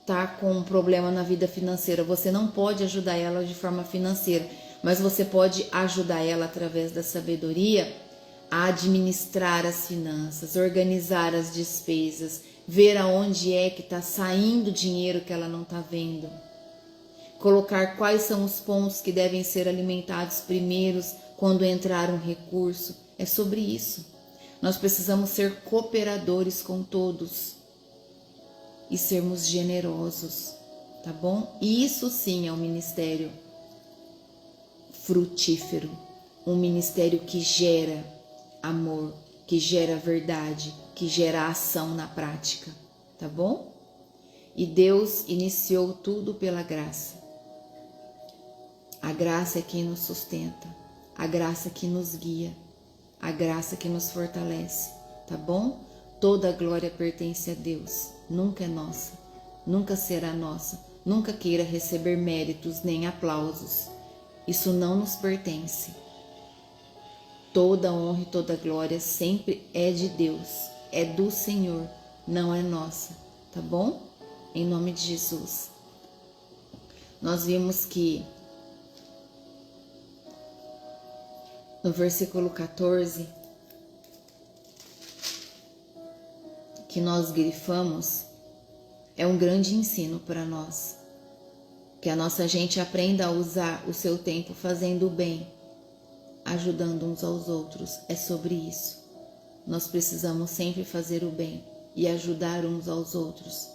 A: tá com um problema na vida financeira, você não pode ajudar ela de forma financeira, mas você pode ajudar ela através da sabedoria a administrar as finanças, organizar as despesas, ver aonde é que está saindo dinheiro que ela não está vendo, colocar quais são os pontos que devem ser alimentados primeiros quando entrar um recurso. É sobre isso. Nós precisamos ser cooperadores com todos e sermos generosos, tá bom? E isso sim é um ministério frutífero, um ministério que gera amor, que gera verdade, que gera ação na prática, tá bom? E Deus iniciou tudo pela graça. A graça é quem nos sustenta, a graça que nos guia, a graça que nos fortalece, tá bom? Toda a glória pertence a Deus, nunca é nossa, nunca será nossa, nunca queira receber méritos nem aplausos, isso não nos pertence. Toda honra e toda glória sempre é de Deus, é do Senhor, não é nossa, tá bom? Em nome de Jesus. Nós vimos que no versículo 14, que nós grifamos é um grande ensino para nós. Que a nossa gente aprenda a usar o seu tempo fazendo o bem, ajudando uns aos outros. É sobre isso. Nós precisamos sempre fazer o bem e ajudar uns aos outros,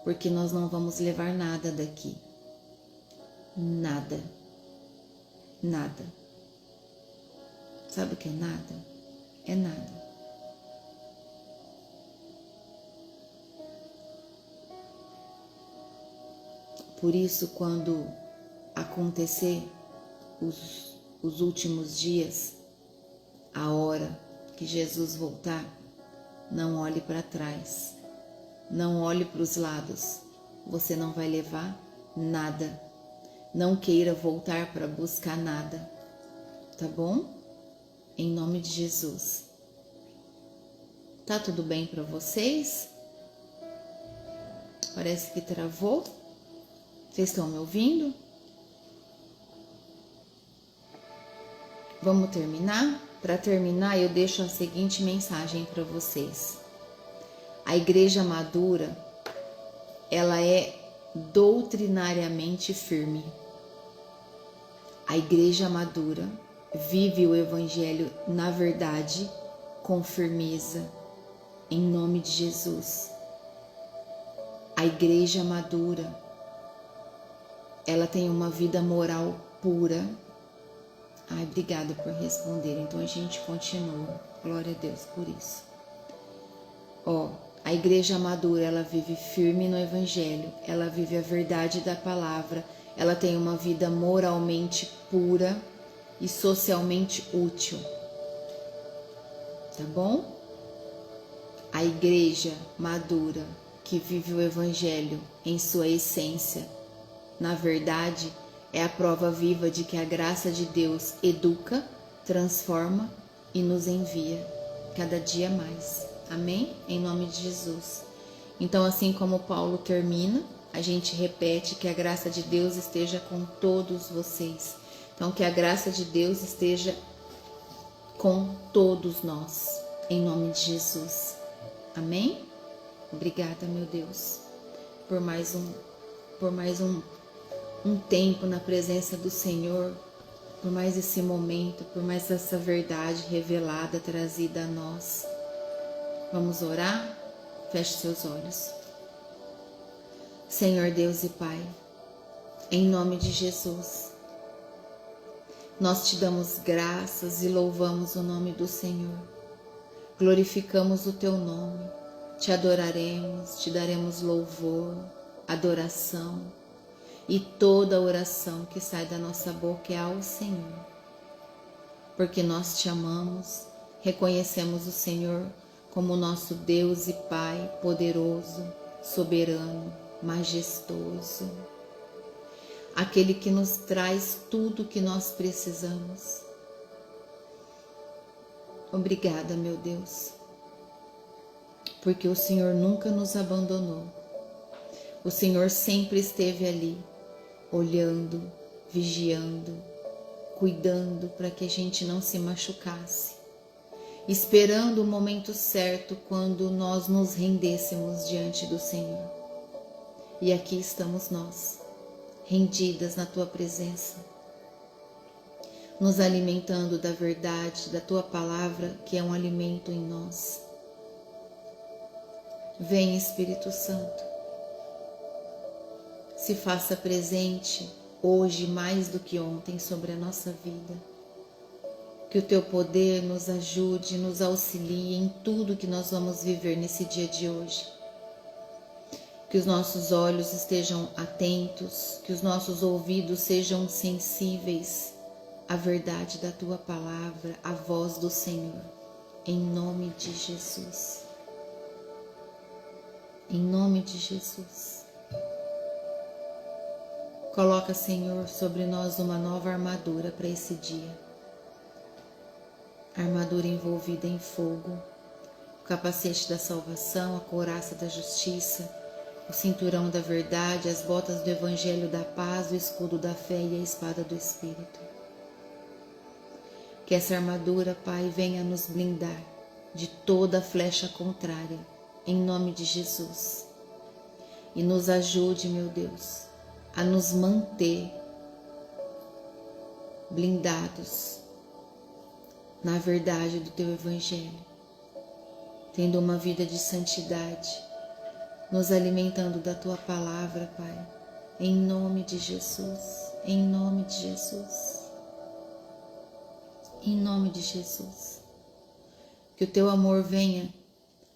A: porque nós não vamos levar nada daqui. Nada. Nada. Sabe o que é nada? É nada. Por isso, quando acontecer os últimos dias, a hora que Jesus voltar, não olhe para trás, não olhe para os lados, você não vai levar nada. Não queira voltar para buscar nada, tá bom? Em nome de Jesus. Tá tudo bem para vocês? Parece que travou. Vocês estão me ouvindo? Vamos terminar? Para terminar, eu deixo a seguinte mensagem para vocês. A igreja madura, ela é doutrinariamente firme. A igreja madura vive o evangelho na verdade, com firmeza, em nome de Jesus. A igreja madura, ela tem uma vida moral pura. Ai, obrigada por responder. Então a gente continua. Glória a Deus por isso. A igreja madura, ela vive firme no evangelho. Ela vive a verdade da palavra. Ela tem uma vida moralmente pura e socialmente útil. Tá bom? A igreja madura, que vive o evangelho em sua essência, na verdade, é a prova viva de que a graça de Deus educa, transforma e nos envia cada dia mais. Amém? Em nome de Jesus. Então, assim como Paulo termina, a gente repete que a graça de Deus esteja com todos vocês. Então, que a graça de Deus esteja com todos nós, em nome de Jesus. Amém? Obrigada, meu Deus, por mais um tempo na presença do Senhor, por mais esse momento, por mais essa verdade revelada, trazida a nós. Vamos orar? Feche seus olhos. Senhor Deus e Pai, em nome de Jesus, nós te damos graças e louvamos o nome do Senhor. Glorificamos o teu nome, te adoraremos, te daremos louvor, adoração. E toda oração que sai da nossa boca é ao Senhor. Porque nós te amamos, reconhecemos o Senhor como nosso Deus e Pai poderoso, soberano, majestoso. Aquele que nos traz tudo o que nós precisamos. Obrigada, meu Deus, porque o Senhor nunca nos abandonou. O Senhor sempre esteve ali, olhando, vigiando, cuidando para que a gente não se machucasse, esperando o momento certo quando nós nos rendêssemos diante do Senhor. E aqui estamos nós, rendidas na Tua presença, nos alimentando da verdade, da Tua palavra, que é um alimento em nós. Vem, Espírito Santo, se faça presente hoje mais do que ontem sobre a nossa vida. Que o Teu poder nos ajude, nos auxilie em tudo que nós vamos viver nesse dia de hoje. Que os nossos olhos estejam atentos, que os nossos ouvidos sejam sensíveis à verdade da Tua palavra, à voz do Senhor, em nome de Jesus. Em nome de Jesus. Coloca, Senhor, sobre nós uma nova armadura para esse dia. Armadura envolvida em fogo, o capacete da salvação, a couraça da justiça, o cinturão da verdade, as botas do evangelho da paz, o escudo da fé e a espada do Espírito. Que essa armadura, Pai, venha nos blindar de toda flecha contrária em nome de Jesus. E nos ajude, meu Deus, a nos manter blindados na verdade do Teu Evangelho, tendo uma vida de santidade, nos alimentando da Tua Palavra, Pai, em nome de Jesus, em nome de Jesus, em nome de Jesus. Que o Teu amor venha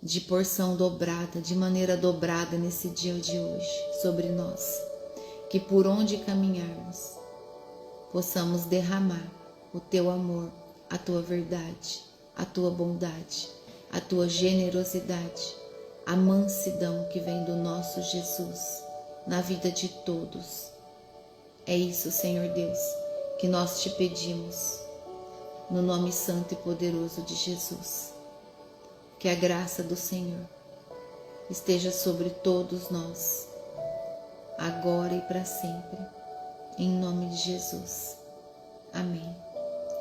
A: de porção dobrada, de maneira dobrada nesse dia de hoje sobre nós, que por onde caminharmos possamos derramar o Teu amor, a Tua verdade, a Tua bondade, a Tua generosidade, a mansidão que vem do nosso Jesus na vida de todos. É isso, Senhor Deus, que nós te pedimos, no nome santo e poderoso de Jesus. Que a graça do Senhor esteja sobre todos nós, agora e para sempre, em nome de Jesus. Amém.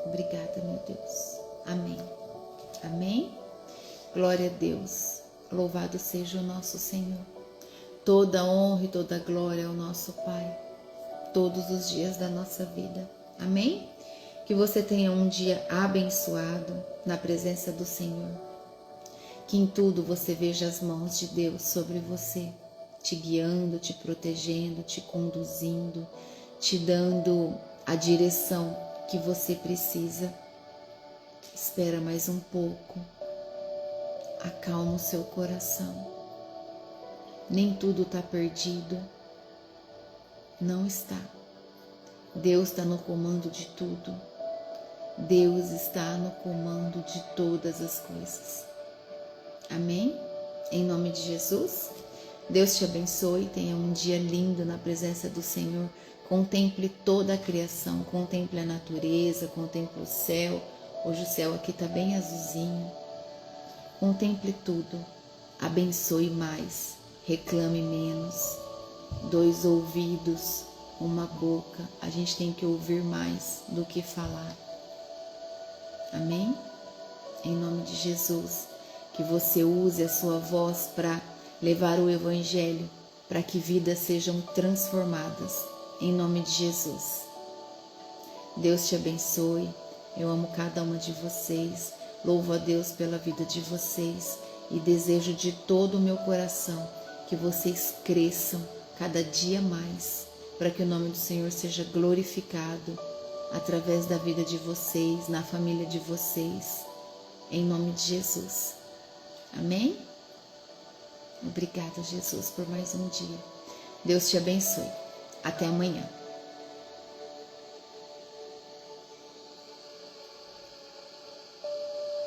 A: Obrigada, meu Deus. Amém. Amém. Glória a Deus. Louvado seja o nosso Senhor. Toda honra e toda glória ao nosso Pai, todos os dias da nossa vida. Amém? Que você tenha um dia abençoado na presença do Senhor. Que em tudo você veja as mãos de Deus sobre você, te guiando, te protegendo, te conduzindo, te dando a direção que você precisa. Espera mais um pouco. Acalma o seu coração. Nem tudo está perdido. Não está. Deus está no comando de tudo. Deus está no comando de todas as coisas. Amém? Em nome de Jesus. Deus te abençoe. Tenha um dia lindo na presença do Senhor. Contemple toda a criação. Contemple a natureza. Contemple o céu. Hoje o céu aqui está bem azulzinho. Contemple tudo. Abençoe mais. Reclame menos. 2 ouvidos, uma boca. A gente tem que ouvir mais do que falar. Amém? Em nome de Jesus. Que você use a sua voz para levar o Evangelho, para que vidas sejam transformadas. Em nome de Jesus. Deus te abençoe. Eu amo cada uma de vocês. Louvo a Deus pela vida de vocês e desejo de todo o meu coração que vocês cresçam cada dia mais, para que o nome do Senhor seja glorificado através da vida de vocês, na família de vocês, em nome de Jesus. Amém? Obrigada, Jesus, por mais um dia. Deus te abençoe. Até amanhã.